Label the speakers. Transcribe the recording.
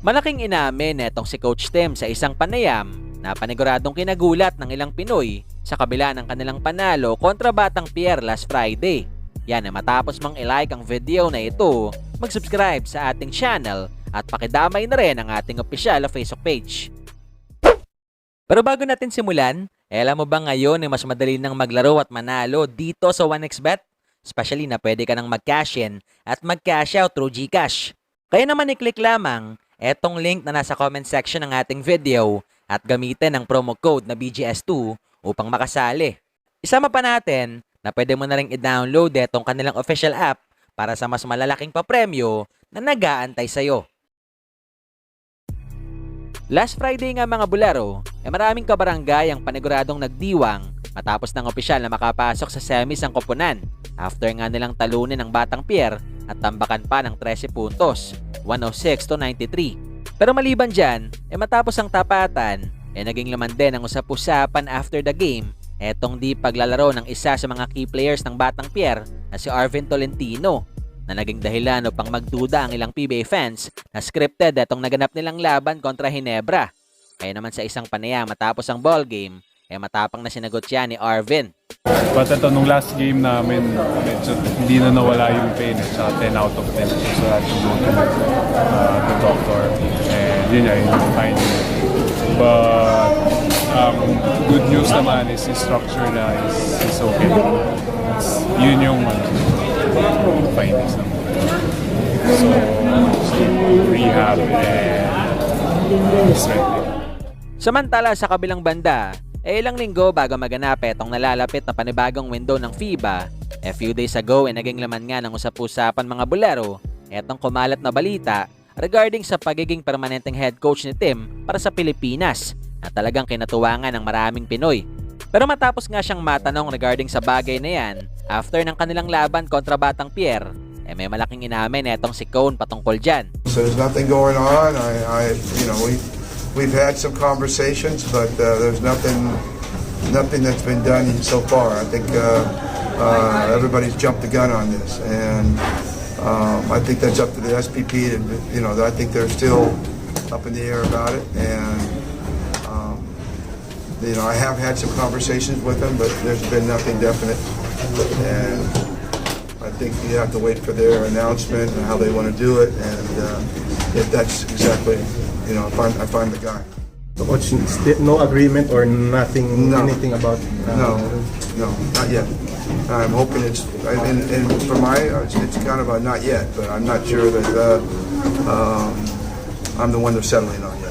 Speaker 1: Malaking inamin netong si Coach Tim sa isang panayam na paniguradong kinagulat ng ilang Pinoy sa kabila ng kanilang panalo kontra Batang Pier last Friday. Yan ay matapos mang i-like ang video na ito, mag-subscribe sa ating channel at pakidamay na rin ang ating opisyal na Facebook page. Pero bago natin simulan, alam mo ba ngayon ay mas madali nang maglaro at manalo dito sa 1xBet? Especially na pwede ka nang mag-cash in at mag-cash out through GCash. Kaya naman i-click lamang etong link na nasa comment section ng ating video at gamitin ang promo code na BGS2 upang makasali. Isama pa natin na pwede mo na rin i-download etong kanilang official app para sa mas malalaking papremyo na nag-aantay sa'yo. Last Friday nga mga bularo, maraming kabarangay ang paniguradong nagdiwang matapos ng opisyal na makapasok sa semis ang koponan after nga nilang talunin ang Batang Pier at tambakan pa ng 13 puntos, 106-93. Pero maliban dyan, matapos ang tapatan, naging laman din ang usap-usapan after the game etong di paglalaro ng isa sa mga key players ng Batang Pier na si Arvin Tolentino na naging dahilan upang magduda ang ilang PBA fans na scripted etong naganap nilang laban kontra Ginebra. Kaya naman sa isang panayam matapos ang ball game, matapang na sinagot siya ni Arvin.
Speaker 2: But ito, nung last game namin, medyo hindi na nawala yung pain. Sa 10 out of 10. So I had to go to the doctor. And yun yung fine. But good news naman is his structure na is okay. Yun yung findings naman. So rehab and strengthening.
Speaker 1: Samantala sa kabilang banda, ilang linggo bago maganap etong nalalapit na panibagong window ng FIBA, a few days ago naging laman nga ng usap-usapan mga bularo etong kumalat na balita regarding sa pagiging permanenteng head coach ni Tim para sa Pilipinas na talagang kinatuwangan ng maraming Pinoy. Pero matapos nga siyang matanong regarding sa bagay na yan, after ng kanilang laban kontra Batang Pier, may malaking inamin etong si Cone patungkol dyan.
Speaker 3: So there's nothing going on. We've had some conversations, but there's nothing that's been done so far. I think everybody's jumped the gun on this, and I think that's up to the SPP. I think they're still up in the air about it, and I have had some conversations with them, but there's been nothing definite, and I think you have to wait for their announcement and how they want to do it, and if that's exactly. If I'm the guy.
Speaker 4: So, Coach, no agreement or nothing,
Speaker 3: No.
Speaker 4: anything about...
Speaker 3: No, not yet. I'm hoping it's, and for it's kind of a not yet, but I'm not sure that I'm the one they're settling on yet.